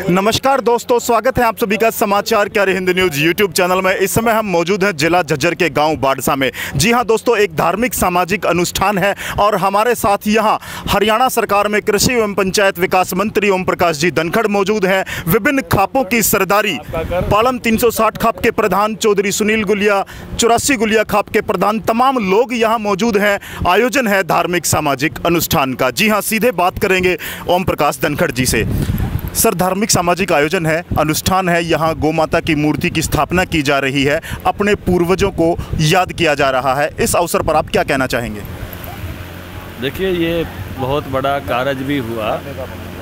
नमस्कार दोस्तों, स्वागत है आप सभी का समाचार क्या हिंद न्यूज़ यूट्यूब चैनल में। इस समय हम मौजूद हैं जिला झज्जर के गांव बाड़सा में। जी हां दोस्तों, एक धार्मिक सामाजिक अनुष्ठान है और हमारे साथ यहां हरियाणा सरकार में कृषि एवं पंचायत विकास मंत्री ओम प्रकाश जी धनखड़ मौजूद हैं। विभिन्न खापों की सरदारी, पालम 360 खाप के प्रधान चौधरी सुनील गुलिया, 84 गुलिया खाप के प्रधान, तमाम लोग यहाँ मौजूद हैं। आयोजन है धार्मिक सामाजिक अनुष्ठान का। जी हाँ, सीधे बात करेंगे ओम प्रकाश धनखड़ जी से। सर, धार्मिक सामाजिक आयोजन है, अनुष्ठान है, यहाँ गौ माता की मूर्ति की स्थापना की जा रही है, अपने पूर्वजों को याद किया जा रहा है। इस अवसर पर आप क्या कहना चाहेंगे? देखिए, ये बहुत बड़ा कारज भी हुआ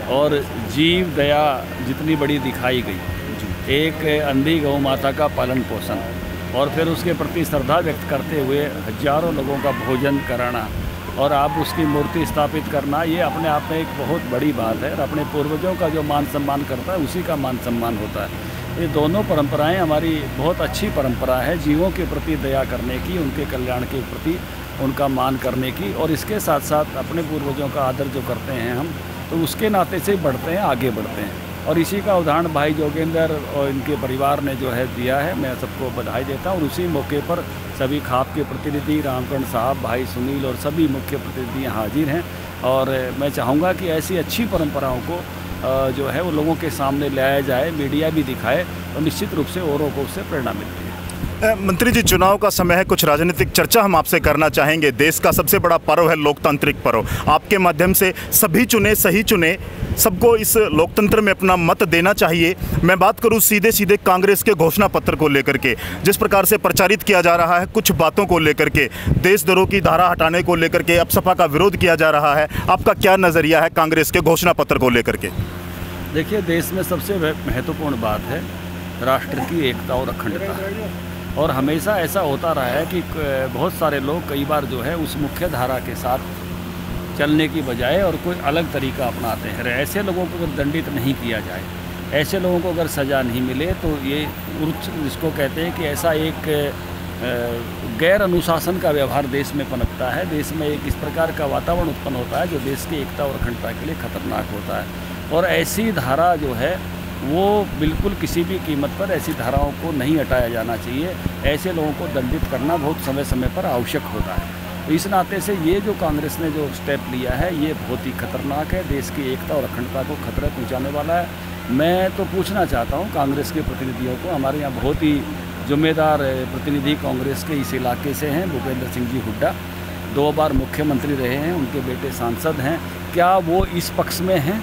और जीव दया जितनी बड़ी दिखाई गई, एक अंधी गौ माता का पालन पोषण और फिर उसके प्रति श्रद्धा व्यक्त करते हुए हजारों लोगों का भोजन कराना और आप उसकी मूर्ति स्थापित करना, ये अपने आप में एक बहुत बड़ी बात है। और अपने पूर्वजों का जो मान सम्मान करता है उसी का मान सम्मान होता है। ये दोनों परंपराएं हमारी बहुत अच्छी परंपरा है, जीवों के प्रति दया करने की, उनके कल्याण के प्रति उनका मान करने की, और इसके साथ साथ अपने पूर्वजों का आदर जो करते हैं हम, तो उसके नाते से बढ़ते हैं, आगे बढ़ते हैं। और इसी का उदाहरण भाई जोगेंद्र और इनके परिवार ने जो है दिया है, मैं सबको बधाई देता हूँ। और उसी मौके पर सभी खाप के प्रतिनिधि, रामकरण साहब, भाई सुनील और सभी मुख्य प्रतिनिधि यहाँ हाजिर हैं। और मैं चाहूँगा कि ऐसी अच्छी परंपराओं को जो है वो लोगों के सामने लाया जाए, मीडिया भी दिखाए, तो निश्चित रूप से औरों को उससे प्रेरणा मिलती है। मंत्री जी, चुनाव का समय है, कुछ राजनीतिक चर्चा हम आपसे करना चाहेंगे। देश का सबसे बड़ा पर्व है लोकतांत्रिक पर्व। आपके माध्यम से सभी चुने, सही चुने, सबको इस लोकतंत्र में अपना मत देना चाहिए। मैं बात करूं सीधे सीधे कांग्रेस के घोषणा पत्र को लेकर के, जिस प्रकार से प्रचारित किया जा रहा है, कुछ बातों को लेकर के, देशद्रोह की धारा हटाने को लेकर के, अब सपा का विरोध किया जा रहा है। आपका क्या नज़रिया है कांग्रेस के घोषणा पत्र को लेकर के? देखिए, देश में सबसे महत्वपूर्ण बात है राष्ट्र की एकता और अखंडता। और हमेशा ऐसा होता रहा है कि बहुत सारे लोग कई बार जो है उस मुख्य धारा के साथ चलने की बजाय और कोई अलग तरीका अपनाते हैं। ऐसे लोगों को अगर दंडित नहीं किया जाए, ऐसे लोगों को अगर सज़ा नहीं मिले, तो ये जिसको कहते हैं कि ऐसा एक गैर अनुशासन का व्यवहार देश में पनपता है। देश में एक इस प्रकार का वातावरण उत्पन्न होता है जो देश की एकता और अखंडता के लिए खतरनाक होता है। और ऐसी धारा जो है वो बिल्कुल किसी भी कीमत पर ऐसी धाराओं को नहीं हटाया जाना चाहिए। ऐसे लोगों को दंडित करना बहुत समय समय पर आवश्यक होता है। तो इस नाते से ये जो कांग्रेस ने जो स्टेप लिया है, ये बहुत ही खतरनाक है, देश की एकता और अखंडता को खतरा पहुंचाने वाला है। मैं तो पूछना चाहता हूं कांग्रेस के प्रतिनिधियों को, हमारे यहाँ बहुत ही जिम्मेदार प्रतिनिधि कांग्रेस के इस इलाके से हैं, भूपेंद्र सिंह जी हुड्डा 2 बार मुख्यमंत्री रहे हैं, उनके बेटे सांसद हैं। क्या वो इस पक्ष में हैं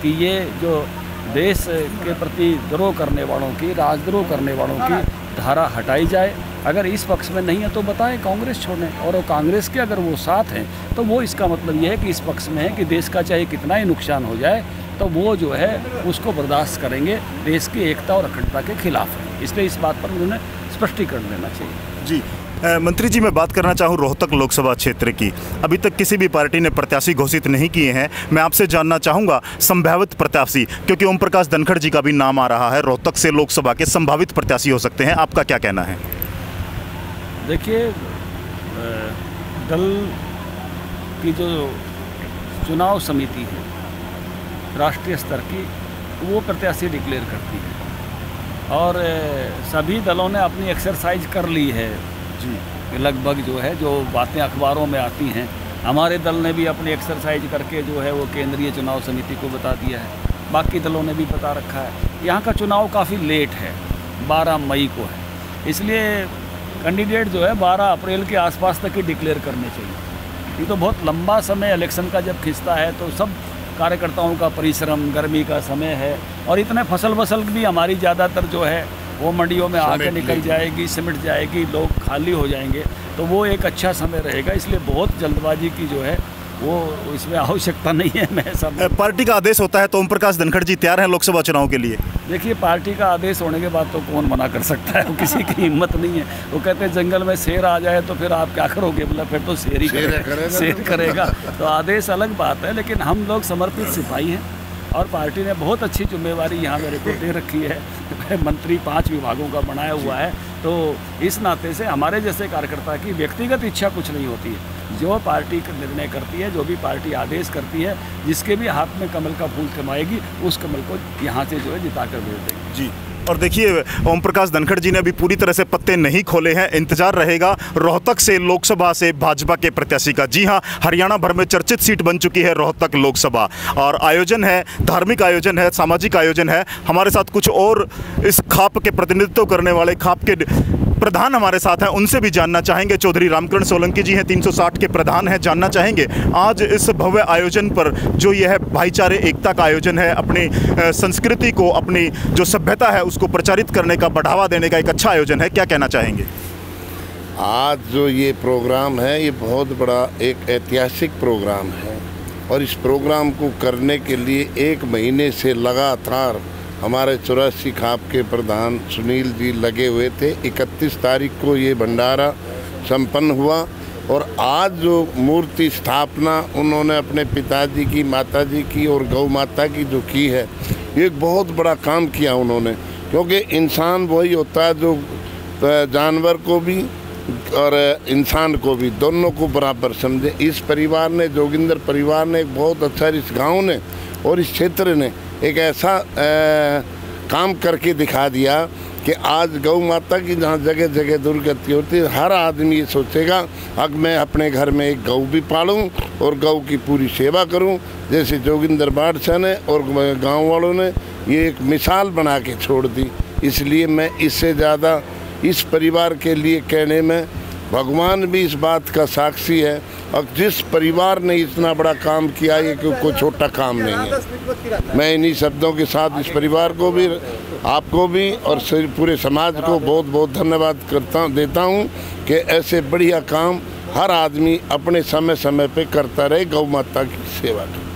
कि ये जो देश के प्रति द्रोह करने वालों की, राजद्रोह करने वालों की धारा हटाई जाए? अगर इस पक्ष में नहीं है तो बताएं, कांग्रेस छोड़ें। और कांग्रेस के अगर वो साथ हैं तो वो इसका मतलब ये है कि इस पक्ष में है कि देश का चाहे कितना ही नुकसान हो जाए तो वो जो है उसको बर्दाश्त करेंगे, देश की एकता और अखंडता के खिलाफ है। इसलिए इस बात पर उन्होंने स्पष्टीकरण देना चाहिए। जी मंत्री जी, मैं बात करना चाहूँ रोहतक लोकसभा क्षेत्र की। अभी तक किसी भी पार्टी ने प्रत्याशी घोषित नहीं किए हैं। मैं आपसे जानना चाहूँगा संभावित प्रत्याशी, क्योंकि ओम प्रकाश धनखड़ जी का भी नाम आ रहा है, रोहतक से लोकसभा के संभावित प्रत्याशी हो सकते हैं। आपका क्या कहना है? देखिए, दल की जो चुनाव समिति है राष्ट्रीय स्तर की, वो प्रत्याशी डिक्लेयर करती है और सभी दलों ने अपनी एक्सरसाइज कर ली है जी। लगभग जो है जो बातें अखबारों में आती हैं, हमारे दल ने भी अपनी एक्सरसाइज करके जो है वो केंद्रीय चुनाव समिति को बता दिया है, बाकी दलों ने भी बता रखा है। यहाँ का चुनाव काफ़ी लेट है, 12 मई को है, इसलिए कैंडिडेट जो है 12 अप्रैल के आसपास तक ही डिक्लेयर करने चाहिए। ये तो बहुत लंबा समय इलेक्शन का जब खिंचता है तो सब कार्यकर्ताओं का परिश्रम, गर्मी का समय है, और इतने फसल भी हमारी ज़्यादातर जो है वो मंडियों में आके निकल जाएगी, सिमट जाएगी, लोग खाली हो जाएंगे, तो वो एक अच्छा समय रहेगा। इसलिए बहुत जल्दबाजी की जो है वो इसमें आवश्यकता नहीं है। मैं सब पार्टी का आदेश होता है तो ओम प्रकाश धनखड़ जी तैयार हैं लोकसभा चुनाव के लिए? देखिए, पार्टी का आदेश होने के बाद तो कौन मना कर सकता है, वो किसी की हिम्मत नहीं है। वो कहते हैं जंगल में शेर आ जाए तो फिर आप क्या करोगे, मतलब फिर तो शेर ही शेर करेगा। तो आदेश अलग बात है, लेकिन हम लोग समर्पित सिपाही हैं और पार्टी ने बहुत अच्छी जिम्मेवारी यहाँ मेरे को दे रखी है। मंत्री 5 विभागों का बनाया हुआ है, तो इस नाते से हमारे जैसे कार्यकर्ता की व्यक्तिगत इच्छा कुछ नहीं होती है। जो पार्टी का निर्णय करती है, जो भी पार्टी आदेश करती है, जिसके भी हाथ में कमल का फूल थमाएगी उस कमल को यहाँ से जो है जिताकर भेज देंगे। जी, और देखिए ओम प्रकाश धनखड़ जी ने अभी पूरी तरह से पत्ते नहीं खोले हैं। इंतजार रहेगा रोहतक से लोकसभा से भाजपा के प्रत्याशी का। जी हाँ, हरियाणा भर में चर्चित सीट बन चुकी है रोहतक लोकसभा, और आयोजन है, धार्मिक आयोजन है, सामाजिक आयोजन है। हमारे साथ कुछ और इस खाप के प्रतिनिधित्व करने वाले खाप के प्रधान हमारे साथ हैं, उनसे भी जानना चाहेंगे। चौधरी रामकरण सोलंकी जी हैं, 360 के प्रधान हैं, जानना चाहेंगे आज इस भव्य आयोजन पर, जो यह भाईचारे एकता का आयोजन है, अपनी संस्कृति को, अपनी जो सभ्यता है उसको प्रचारित करने का, बढ़ावा देने का एक अच्छा आयोजन है, क्या कहना चाहेंगे? आज जो ये प्रोग्राम है ये बहुत बड़ा एक ऐतिहासिक प्रोग्राम है, और इस प्रोग्राम को करने के लिए 1 महीने से लगातार हमारे 84 खाप के प्रधान सुनील जी लगे हुए थे। 31 तारीख को ये भंडारा संपन्न हुआ, और आज जो मूर्ति स्थापना उन्होंने अपने पिताजी की, माताजी की और गौ माता की जो की है, ये एक बहुत बड़ा काम किया उन्होंने, क्योंकि इंसान वही होता है जो जानवर को भी और इंसान को भी, दोनों को बराबर समझे। इस परिवार ने, जोगिंदर परिवार ने एक बहुत अच्छा, इस गांव ने और इस क्षेत्र ने एक ऐसा काम करके दिखा दिया कि आज गौ माता की जहाँ जगह जगह दुर्गति होती है, हर आदमी ये सोचेगा अब मैं अपने घर में एक गौ भी पालूं और गौ की पूरी सेवा करूं। जैसे जोगिंदर बादशाह ने और गांव वालों ने ये एक मिसाल बना के छोड़ दी। इसलिए मैं इससे ज़्यादा इस परिवार के लिए कहने में, भगवान भी इस बात का साक्षी है, और जिस परिवार ने इतना बड़ा काम किया ये कोई छोटा काम नहीं है। मैं इन्हीं शब्दों के साथ इस परिवार को भी, आपको भी और पूरे समाज को बहुत बहुत धन्यवाद देता हूँ कि ऐसे बढ़िया काम हर आदमी अपने समय समय पे करता रहे गौ माता की सेवा की।